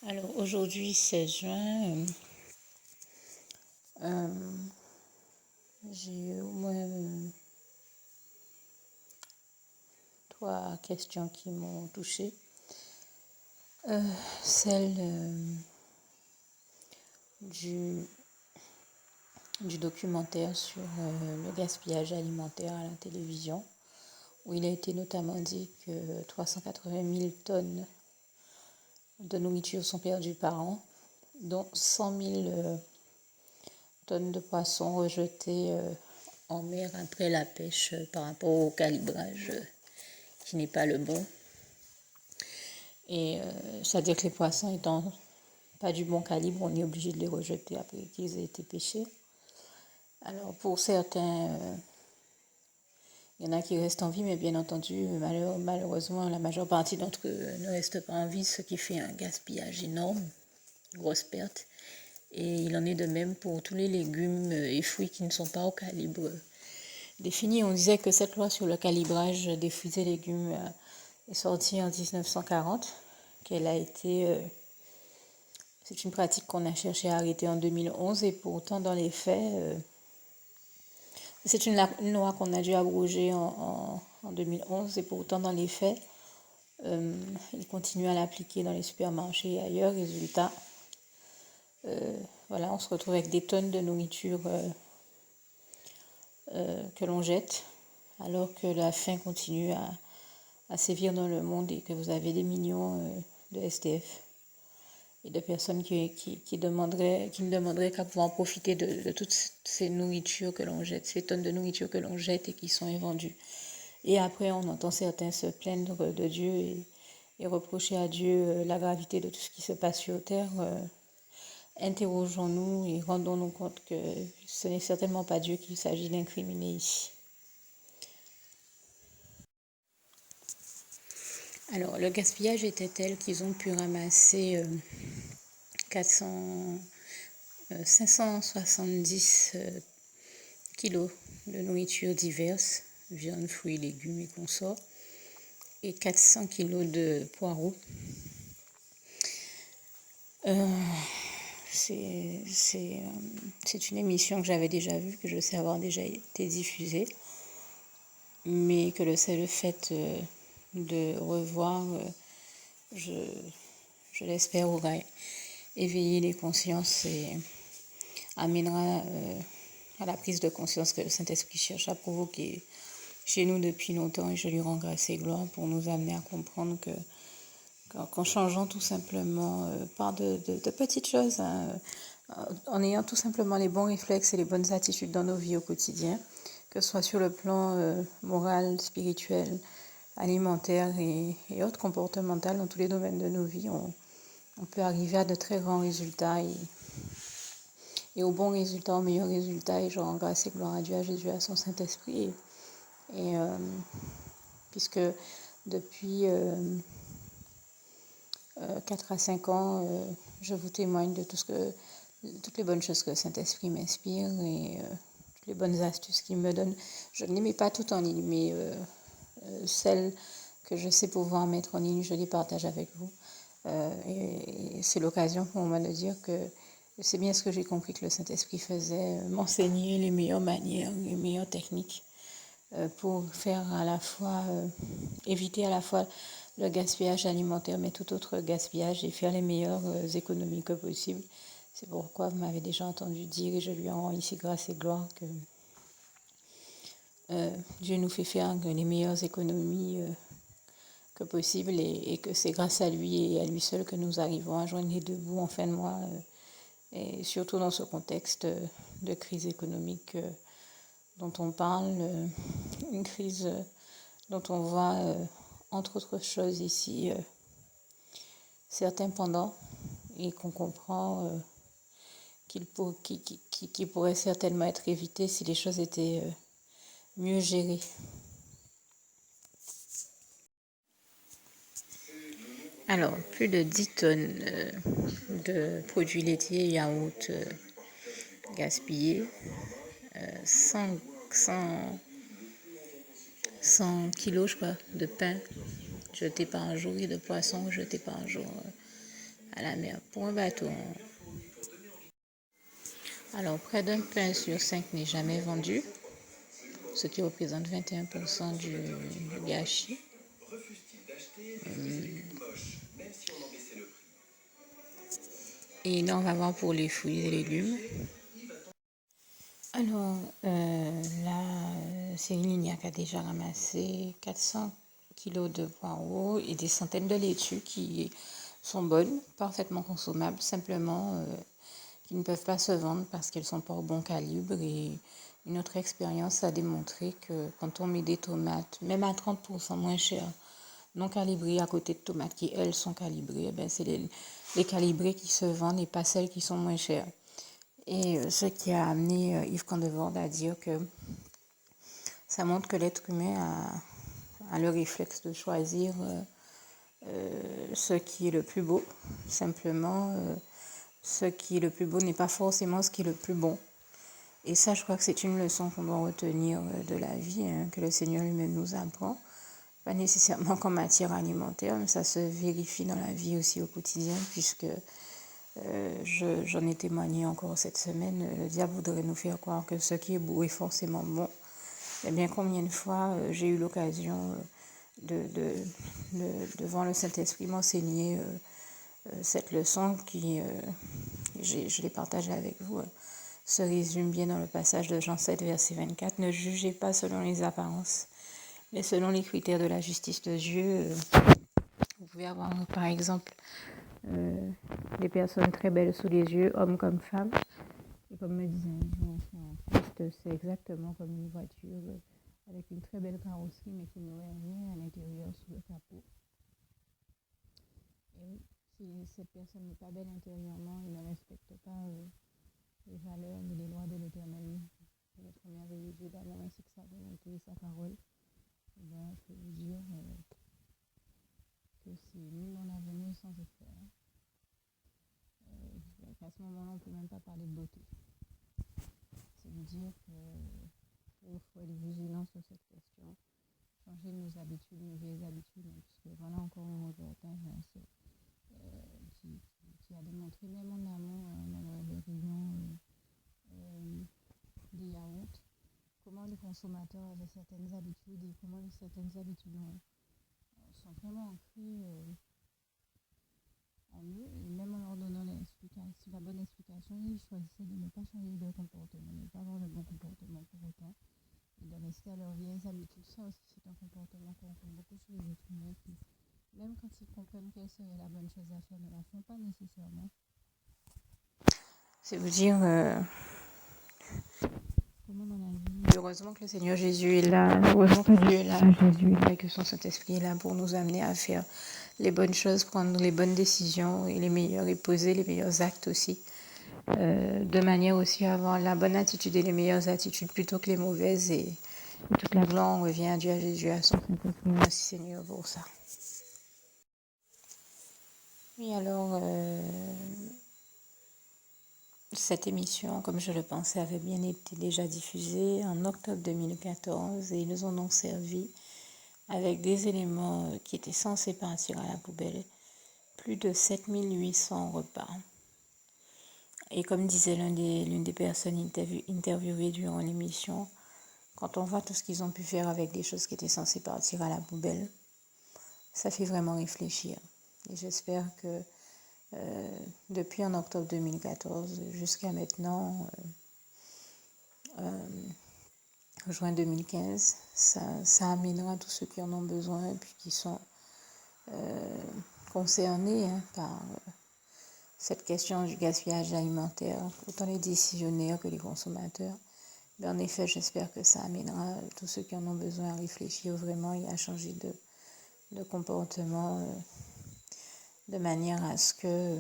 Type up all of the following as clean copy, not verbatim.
Alors aujourd'hui 16 juin, j'ai eu au moins trois questions qui m'ont touchée. Celle du, du documentaire sur le gaspillage alimentaire à la télévision, où il a été notamment dit que 380 000 tonnes de nourriture sont perdues par an, dont 100 000 tonnes de poissons rejetés en mer après la pêche par rapport au calibrage qui n'est pas le bon. Et c'est-à-dire que les poissons étant pas du bon calibre, on est obligé de les rejeter après qu'ils aient été pêchés. Alors pour certains, il y en a qui restent en vie, mais bien entendu, malheureusement, la majeure partie d'entre eux ne restent pas en vie, ce qui fait un gaspillage énorme, grosse perte. Et il en est de même pour tous les légumes et fruits qui ne sont pas au calibre défini. On disait que cette loi sur le calibrage des fruits et légumes est sortie en 1940, qu'elle a été... c'est une pratique qu'on a cherché à arrêter en 2011 et pourtant dans les faits, c'est une loi qu'on a dû abroger en 2011 et pourtant dans les faits, ils continuent à l'appliquer dans les supermarchés et ailleurs. Résultat, voilà, on se retrouve avec des tonnes de nourriture que l'on jette alors que la faim continue à sévir dans le monde et que vous avez des millions de SDF et de personnes qui ne demanderaient qu'à pouvoir profiter de toutes ces nourritures que l'on jette, ces tonnes de nourriture que l'on jette et qui sont invendues. Et après, on entend certains se plaindre de Dieu et reprocher à Dieu la gravité de tout ce qui se passe sur Terre. Interrogeons-nous et rendons-nous compte que ce n'est certainement pas Dieu qu'il s'agit d'incriminer ici. Alors, le gaspillage était tel qu'ils ont pu ramasser 570 kilos de nourriture diverse, viande, fruits, légumes et consorts, et 400 kilos de poireaux. C'est une émission que j'avais déjà vue, que je sais avoir déjà été diffusée, mais que le seul fait de revoir, je l'espère, aura éveillé les consciences et amènera à la prise de conscience que le Saint-Esprit cherche à provoquer chez nous depuis longtemps, et je lui rends grâce et gloire pour nous amener à comprendre qu'en changeant tout simplement par de petites choses, en ayant tout simplement les bons réflexes et les bonnes attitudes dans nos vies au quotidien, que ce soit sur le plan moral, spirituel, alimentaire et autres comportemental, dans tous les domaines de nos vies, on peut arriver à de très grands résultats et au bon résultat, au meilleur résultat. Et je rends grâce et gloire à Dieu, à Jésus, à son Saint-Esprit. Et puisque depuis 4 à 5 ans, je vous témoigne de toutes les bonnes choses que le Saint-Esprit m'inspire et toutes les bonnes astuces qu'il me donne. Je ne les mets pas toutes en ligne, mais celles que je sais pouvoir mettre en ligne, je les partage avec vous. Et c'est l'occasion pour moi de dire que c'est bien ce que j'ai compris que le Saint-Esprit faisait, m'enseigner les meilleures manières, les meilleures techniques pour faire à la fois, éviter à la fois le gaspillage alimentaire, mais tout autre gaspillage et faire les meilleures économies que possible. C'est pourquoi vous m'avez déjà entendu dire, et je lui en rends ici grâce et gloire, que Dieu nous fait faire les meilleures économies que possible et que c'est grâce à lui et à lui seul que nous arrivons à joindre les deux bouts en fin de mois, et surtout dans ce contexte de crise économique dont on parle, une crise dont on voit, entre autres choses ici, certains pendant, et qu'on comprend qui pourrait certainement être évité si les choses étaient mieux gérées. Alors, plus de 10 tonnes de produits laitiers et yaourts gaspillés, 100 kilos, je crois, de pain jeté par jour et de poissons jetés par jour à la mer pour un bateau. Alors, près d'un pain sur 5 n'est jamais vendu, ce qui représente 21% du gâchis. Et là, on va voir pour les fruits et légumes. Alors, là, Céline Lignac a déjà ramassé 400 kilos de poireaux et des centaines de laitues qui sont bonnes, parfaitement consommables, simplement qui ne peuvent pas se vendre parce qu'elles ne sont pas au bon calibre. Et une autre expérience a démontré que quand on met des tomates, même à 30% moins chères, non calibrées à côté de tomates qui, elles, sont calibrées, ben c'est les calibrées qui se vendent et pas celles qui sont moins chères. Et ce qui a amené Yves Candevorde à dire que ça montre que l'être humain a le réflexe de choisir ce qui est le plus beau. Simplement, ce qui est le plus beau n'est pas forcément ce qui est le plus bon. Et ça, je crois que c'est une leçon qu'on doit retenir de la vie, hein, que le Seigneur lui-même nous apprend. Pas nécessairement qu'en matière alimentaire, mais ça se vérifie dans la vie aussi au quotidien, puisque j'en ai témoigné encore cette semaine. Le diable voudrait nous faire croire que ce qui est beau est forcément bon. Eh bien, combien de fois j'ai eu l'occasion devant le Saint-Esprit, m'enseigner cette leçon qui, je l'ai partagée avec vous, se résume bien dans le passage de Jean 7, verset 24. Ne jugez pas selon les apparences, mais selon les critères de la justice de Dieu. Vous pouvez avoir, par exemple, des personnes très belles sous les yeux, hommes comme femmes. Et comme me disait un jour en Christ, c'est exactement comme une voiture avec une très belle carrosserie, mais qui n'aurait rien à l'intérieur sous le capot. Et oui, si cette personne n'est pas belle intérieurement et ne respecte pas les valeurs ni les lois de l'Éternel, de notre merveilleux Dieu d'amour ainsi que sa volonté et sa parole, eh bien, je peux vous dire que c'est nul en avenir sans effort. À ce moment-là, on ne peut même pas parler de beauté. C'est vous dire qu'il faut être vigilant sur cette question, changer nos habitudes, nos vieilles habitudes, puisque voilà encore un reportage qui a démontré, même en amont, dans les rayons des yaourts, comment les consommateurs avaient certaines habitudes et comment certaines habitudes sont vraiment ancrées en eux. Et même en leur donnant la bonne explication, ils choisissaient de ne pas changer leur comportement, de ne pas avoir le bon comportement pour autant, et de rester à leurs vieilles habitudes. Ça aussi, c'est un comportement qu'on rencontre beaucoup chez les êtres humains qui, même quand ils comprennent quelle serait la bonne chose à faire, ne la font pas nécessairement. C'est vous dire comment dans la vie. Heureusement que le Seigneur Jésus est là, heureusement que Dieu est là, Jésus est là et que son Saint-Esprit est là pour nous amener à faire les bonnes choses, prendre les bonnes décisions et les meilleurs et poser les meilleurs actes aussi. De manière aussi à avoir la bonne attitude et les meilleures attitudes plutôt que les mauvaises. Et toute la gloire revient à Dieu, à Jésus, à son Saint-Esprit. Merci Seigneur pour ça. Oui, alors, cette émission, comme je le pensais, avait bien été déjà diffusée en octobre 2014 et ils nous en ont servi avec des éléments qui étaient censés partir à la poubelle. Plus de 7800 repas. Et comme disait l'une des personnes interviewées durant l'émission, quand on voit tout ce qu'ils ont pu faire avec des choses qui étaient censées partir à la poubelle, ça fait vraiment réfléchir. Et j'espère que depuis en octobre 2014 jusqu'à maintenant, juin 2015, ça amènera tous ceux qui en ont besoin et puis qui sont concernés par cette question du gaspillage alimentaire, autant les décisionnaires que les consommateurs. Mais en effet, j'espère que ça amènera tous ceux qui en ont besoin à réfléchir vraiment et à changer de comportement de manière à ce que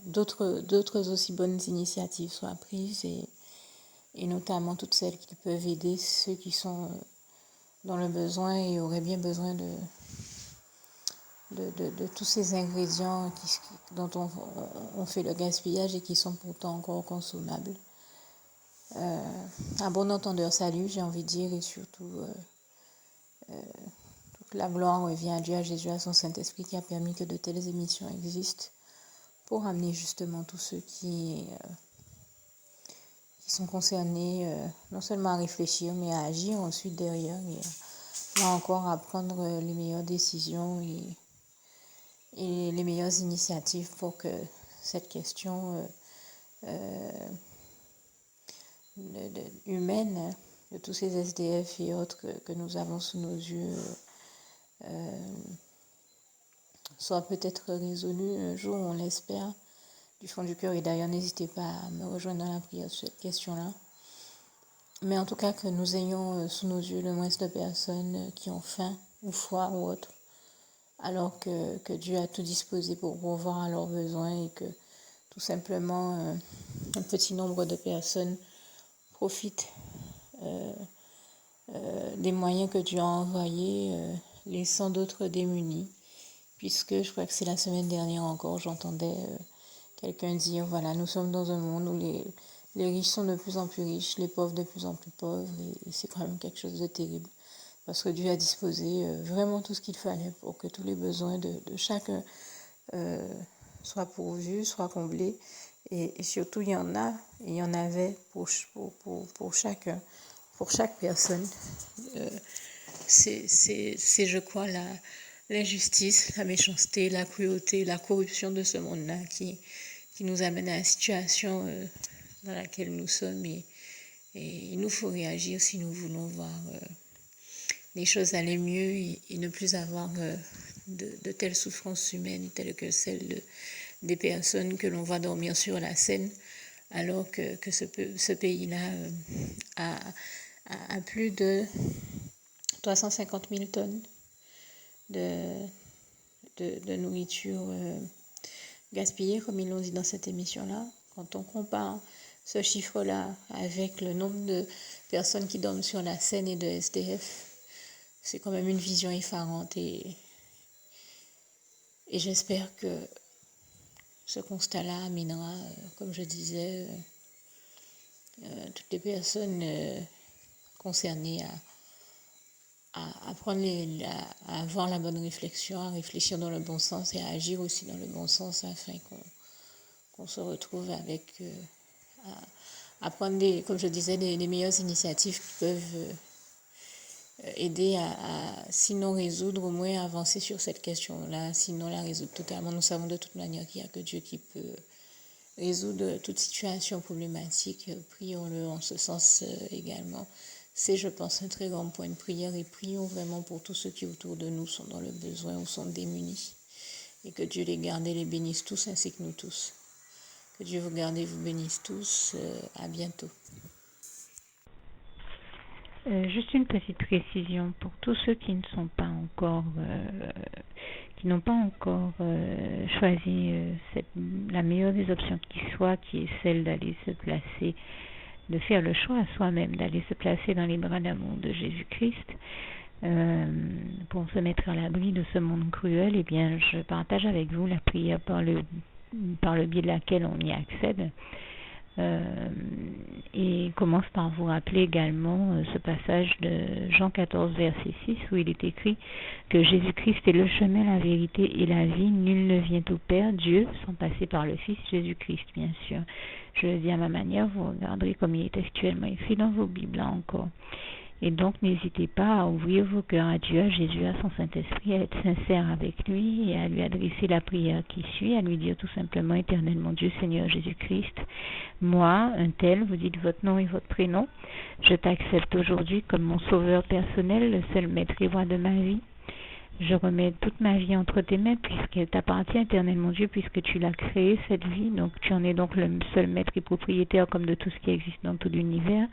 d'autres aussi bonnes initiatives soient prises et notamment toutes celles qui peuvent aider ceux qui sont dans le besoin et auraient bien besoin de tous ces ingrédients dont on fait le gaspillage et qui sont pourtant encore consommables. Un bon entendeur salut, j'ai envie de dire, et surtout toute la gloire revient à Dieu, à Jésus, à son Saint-Esprit qui a permis que de telles émissions existent pour amener justement tous ceux qui sont concernés non seulement à réfléchir, mais à agir ensuite derrière, et là encore à prendre les meilleures décisions et les meilleures initiatives pour que cette question humaine de tous ces SDF et autres que nous avons sous nos yeux soit peut-être résolue un jour, on l'espère, du fond du cœur. Et d'ailleurs, n'hésitez pas à me rejoindre dans la prière sur cette question-là. Mais en tout cas, que nous ayons sous nos yeux le moins de personnes qui ont faim ou froid ou autre, alors que Dieu a tout disposé pour pourvoir à leurs besoins, et que tout simplement un petit nombre de personnes profitent des moyens que Dieu a envoyés, laissant d'autres démunis. Puisque je crois que c'est la semaine dernière encore, j'entendais quelqu'un dire, voilà, nous sommes dans un monde où les riches sont de plus en plus riches, les pauvres de plus en plus pauvres, et c'est quand même quelque chose de terrible. Parce que Dieu a disposé vraiment tout ce qu'il fallait pour que tous les besoins de chacun soient pourvus, soient comblés. Et surtout, il y en avait pour chacun, pour chaque personne. C'est je crois, l'injustice, la méchanceté, la cruauté, la corruption de ce monde-là qui nous amène à la situation dans laquelle nous sommes. Et il nous faut réagir si nous voulons voir les choses aller mieux et ne plus avoir de telles souffrances humaines telles que celles des personnes que l'on voit dormir sur la Seine, alors que ce pays-là a plus de 350 000 tonnes de nourriture gaspillée, comme ils l'ont dit dans cette émission-là. Quand on compare ce chiffre-là avec le nombre de personnes qui dorment sur la Seine et de SDF, c'est quand même une vision effarante, et j'espère que ce constat-là amènera, comme je disais, toutes les personnes concernées à avoir la bonne réflexion, à réfléchir dans le bon sens et à agir aussi dans le bon sens, afin qu'on se retrouve avec, à prendre comme je disais, des meilleures initiatives qui peuvent aider à, sinon résoudre, au moins avancer sur cette question-là, sinon la résoudre totalement. Nous savons de toute manière qu'il n'y a que Dieu qui peut résoudre toute situation problématique. Prions-le en ce sens également. C'est, je pense, un très grand point de prière, et prions vraiment pour tous ceux qui autour de nous sont dans le besoin ou sont démunis, et que Dieu les garde et les bénisse tous, ainsi que nous tous. Que Dieu vous garde et vous bénisse tous. À bientôt. Juste une petite précision pour tous ceux qui ne sont pas encore, qui n'ont pas encore choisi la meilleure des options qui soit, qui est celle d'aller se placer, de faire le choix à soi-même, d'aller se placer dans les bras d'amour de Jésus-Christ, pour se mettre à l'abri de ce monde cruel. Eh bien, je partage avec vous la prière par le biais de laquelle on y accède. Et commence par vous rappeler également ce passage de Jean 14, verset 6, où il est écrit que Jésus-Christ est le chemin, la vérité et la vie. Nul ne vient au Père, Dieu, sans passer par le Fils Jésus-Christ, bien sûr. Je le dis à ma manière, vous regarderez comme il est actuellement écrit dans vos Bibles, là encore. Et donc, n'hésitez pas à ouvrir vos cœurs à Dieu, à Jésus, à son Saint-Esprit, à être sincère avec lui et à lui adresser la prière qui suit, à lui dire tout simplement: Éternel mon Dieu, Seigneur Jésus-Christ, moi, un tel, vous dites votre nom et votre prénom, je t'accepte aujourd'hui comme mon sauveur personnel, le seul maître et roi de ma vie. Je remets toute ma vie entre tes mains, puisqu'elle t'appartient, Éternel mon Dieu, puisque tu l'as créée, cette vie. Donc tu en es donc le seul maître et propriétaire comme de tout ce qui existe dans tout l'univers.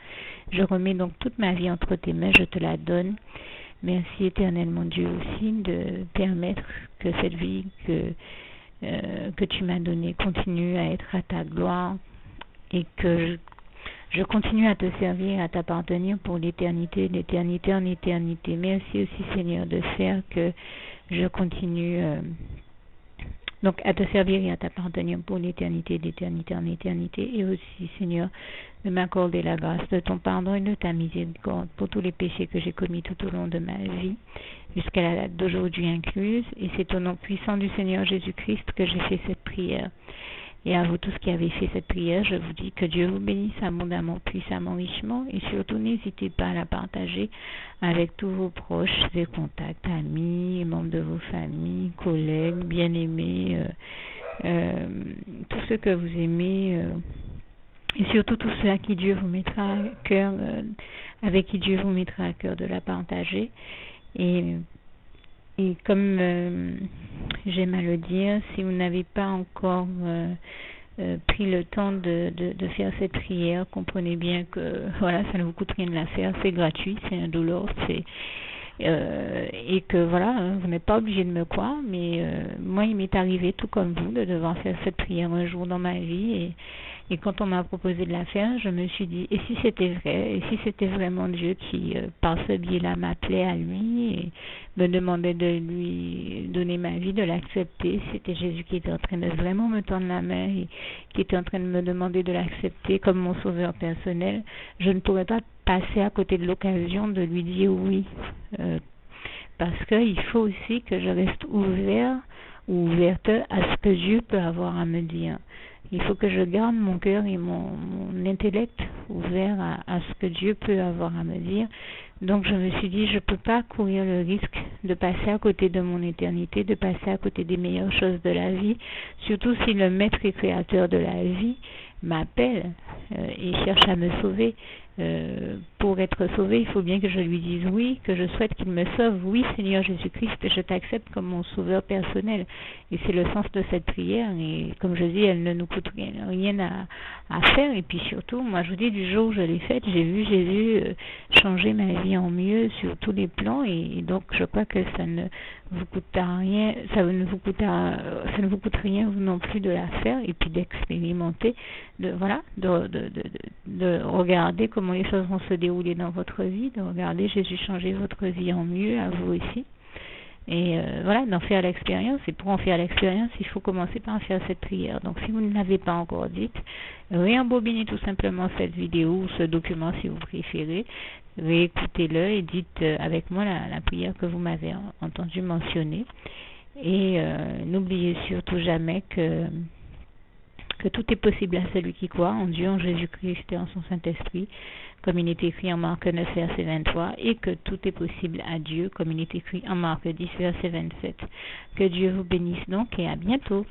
Je remets donc toute ma vie entre tes mains, je te la donne. Merci, Éternel mon Dieu, aussi de permettre que cette vie que tu m'as donnée continue à être à ta gloire, et que je continue à te servir, à t'appartenir pour l'éternité, d'éternité en éternité. Merci aussi, Seigneur, de faire que je continue donc à te servir et à t'appartenir pour l'éternité, d'éternité en éternité. Et aussi, Seigneur, de m'accorder la grâce de ton pardon et de ta miséricorde pour tous les péchés que j'ai commis tout au long de ma vie, jusqu'à la date d'aujourd'hui incluse. Et c'est au nom puissant du Seigneur Jésus-Christ que j'ai fait cette prière. Et à vous tous qui avez fait cette prière, je vous dis que Dieu vous bénisse abondamment, puissamment, richement. Et surtout, n'hésitez pas à la partager avec tous vos proches et contacts, amis, membres de vos familles, collègues, bien-aimés, tous ceux que vous aimez. Et surtout tous ceux à qui Dieu vous mettra à cœur, avec qui Dieu vous mettra à cœur de la partager. Et comme j'aime à le dire, si vous n'avez pas encore pris le temps de faire cette prière, comprenez bien que voilà, ça ne vous coûte rien de la faire, c'est gratuit, c'est indolore, et que voilà, vous n'êtes pas obligé de me croire, mais moi il m'est arrivé tout comme vous de devoir faire cette prière un jour dans ma vie, et quand on m'a proposé de la faire, je me suis dit, et si c'était vrai, et si c'était vraiment Dieu qui, par ce biais-là, m'appelait à lui et me demandait de lui donner ma vie, de l'accepter, c'était Jésus qui était en train de vraiment me tendre la main et qui était en train de me demander de l'accepter comme mon sauveur personnel, je ne pourrais pas passer à côté de l'occasion de lui dire oui, parce qu'il faut aussi que je reste ouverte à ce que Dieu peut avoir à me dire. Il faut que je garde mon cœur et mon intellect ouvert à ce que Dieu peut avoir à me dire. Donc je me suis dit, je ne peux pas courir le risque de passer à côté de mon éternité, de passer à côté des meilleures choses de la vie, surtout si le maître et créateur de la vie m'appelle et cherche à me sauver. Pour être sauvé, il faut bien que je lui dise oui, que je souhaite qu'il me sauve. Oui, Seigneur Jésus-Christ, je t'accepte comme mon sauveur personnel. Et c'est le sens de cette prière. Et comme je dis, elle ne nous coûte rien à faire. Et puis surtout, moi je vous dis, du jour où je l'ai faite, j'ai vu Jésus changer ma vie en mieux sur tous les plans. Et donc je crois que ça ne vous coûtera rien, ça ne vous coûte rien vous non plus de la faire et puis d'expérimenter, de regarder comment les choses vont se dérouler dans votre vie, de regarder Jésus changer votre vie en mieux, à vous aussi. Et d'en faire l'expérience. Et pour en faire l'expérience, il faut commencer par faire cette prière. Donc si vous ne l'avez pas encore dite, réembobinez tout simplement cette vidéo ou ce document si vous préférez, réécoutez-le et dites avec moi la prière que vous m'avez entendu mentionner. Et n'oubliez surtout jamais que tout est possible à celui qui croit en Dieu, en Jésus-Christ et en son Saint-Esprit, comme il est écrit en Marc 9, verset 23, et que tout est possible à Dieu, comme il est écrit en Marc 10, verset 27. Que Dieu vous bénisse donc et à bientôt.